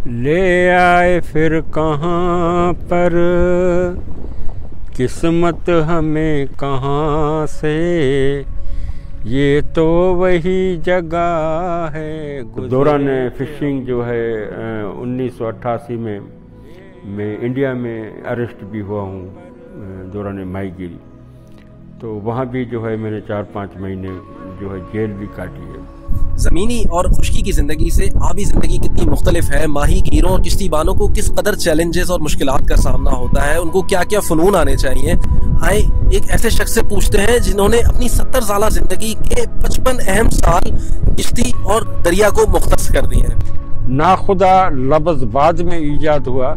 ले आए फिर कहाँ पर किस्मत हमें कहाँ से, ये तो वही जगह है। दौरान फिशिंग जो है 1988 में मैं इंडिया में अरेस्ट भी हुआ हूँ दौरान माहीगीरी, तो वहाँ भी जो है मैंने 4-5 महीने जो है जेल भी काटी है। ज़मीनी और खुश्की की ज़िंदगी से आबी ज़िंदगी कितनी मुख्तलिफ है, माही गिरों और किश्तीबानों को किस कदर चैलेंजेस और मुश्किलात का सामना होता है, उनको क्या क्या फ़नून आने चाहिए। आए एक ऐसे शख्स से पूछते हैं जिन्होंने अपनी 70 साल ज़िंदगी के 55 अहम साल किश्ती और दरिया को मुख्तस कर दिए हैं। नाखुदा लफ्ज़ बाद में ईजाद हुआ,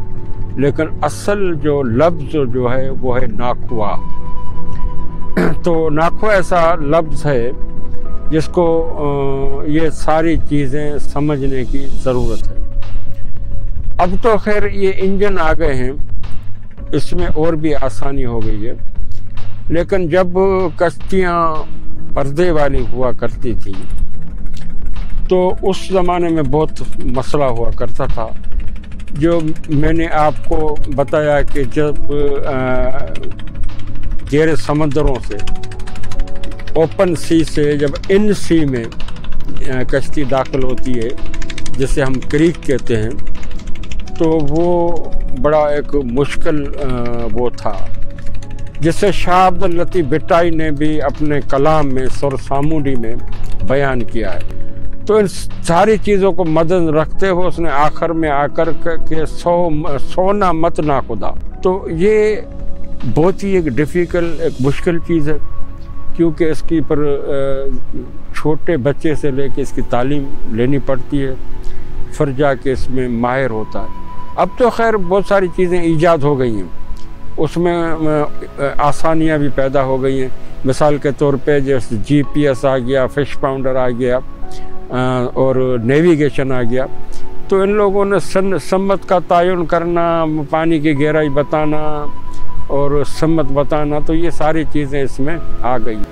लेकिन असल जो लफ्ज़ जो है वो है नाखुआ। तो नाखुआ ऐसा लफ्ज़ है जिसको ये सारी चीज़ें समझने की ज़रूरत है। अब तो खैर ये इंजन आ गए हैं, इसमें और भी आसानी हो गई है, लेकिन जब कश्तियाँ पर्दे वाली हुआ करती थी तो उस ज़माने में बहुत मसला हुआ करता था। जो मैंने आपको बताया कि जब गहरे समंदरों से, ओपन सी से जब इन सी में कश्ती दाखिल होती है, जिसे हम क्रीक कहते हैं, तो वो बड़ा एक मुश्किल वो था, जिसे शाह अब्दुल लतीफ़ भुट्टाई ने भी अपने कलाम में सुरसामुडी में बयान किया है। तो इन सारी चीज़ों को मद्देनज़र रखते हुए उसने आखिर में आकर के सोना मत ना खुदा, तो ये बहुत ही एक डिफ़िकल्ट, एक मुश्किल चीज़ है, क्योंकि इसकी पर छोटे बच्चे से लेके इसकी तालीम लेनी पड़ती है, फिर जाके इसमें माहिर होता है। अब तो खैर बहुत सारी चीज़ें ईजाद हो गई हैं, उसमें आसानियाँ भी पैदा हो गई हैं। मिसाल के तौर पे जैसे GPS आ गया, फिश पाउंडर आ गया और नेविगेशन आ गया, तो इन लोगों ने सम्मत का तयन करना, पानी की गहराई बताना और सम्मत बताना, तो ये सारी चीज़ें इसमें आ गई।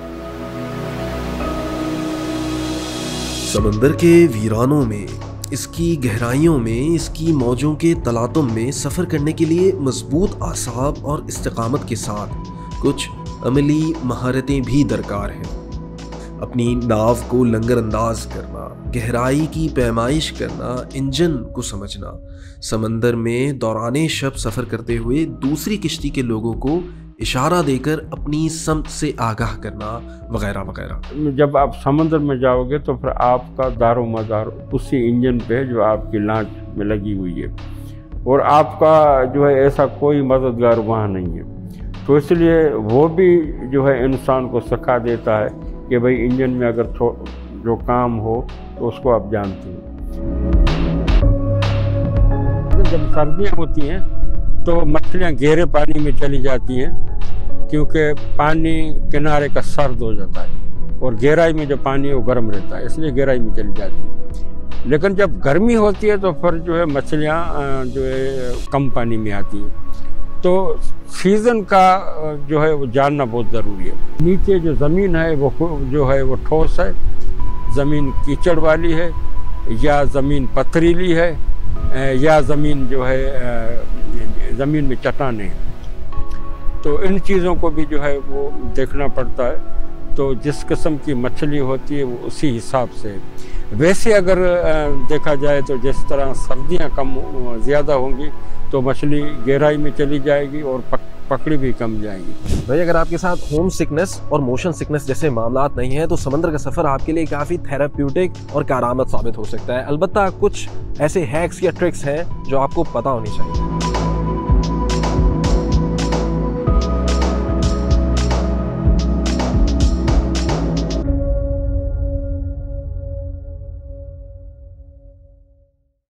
समंदर के वीरानों में, इसकी गहराइयों में, इसकी मौजों के तलातुम में सफ़र करने के लिए मजबूत आसाब और इस्तिकामत के साथ कुछ अमली महारतें भी दरकार हैं। अपनी नाव को लंगर अंदाज करना, गहराई की पैमाइश करना, इंजन को समझना, समंदर में दौराने शब सफ़र करते हुए दूसरी किश्ती के लोगों को इशारा देकर अपनी समत से आगाह करना, वगैरह वगैरह। जब आप समंदर में जाओगे तो फिर आपका दारो मदार उसी इंजन पे है जो आपकी लांच में लगी हुई है, और आपका जो है ऐसा कोई मददगार वहाँ नहीं है। तो इसलिए वो भी जो है इंसान को सिखा देता है कि भाई इंजन में अगर जो काम हो तो उसको आप जानते हैं। जब सर्दियाँ होती हैं तो मछलियाँ गहरे पानी में चली जाती हैं, क्योंकि पानी किनारे का सर्द हो जाता है और गहराई में जो पानी है वो गर्म रहता है, इसलिए गहराई में चली जाती है। लेकिन जब गर्मी होती है तो फिर जो है मछलियाँ जो है कम पानी में आती हैं। तो सीज़न का जो है वो जानना बहुत ज़रूरी है। नीचे जो ज़मीन है वो जो है वो ठोस है, ज़मीन कीचड़ वाली है, या ज़मीन पथरीली है, या ज़मीन जो है ज़मीन में चट्टानें हैं। तो इन चीज़ों को भी जो है वो देखना पड़ता है। तो जिस किस्म की मछली होती है वो उसी हिसाब से है। वैसे अगर देखा जाए तो जिस तरह सर्दियाँ कम ज़्यादा होंगी तो मछली गहराई में चली जाएगी और पकड़ी भी कम जाएगी। भाई अगर आपके साथ होम सिकनेस और मोशन सिकनेस जैसे मामलात नहीं हैं तो समंदर का सफ़र आपके लिए काफ़ी थेराप्यूटिक और कारआमद साबित हो सकता है। अलबत्ता कुछ ऐसे हैक्स या ट्रिक्स हैं जो आपको पता होनी चाहिए।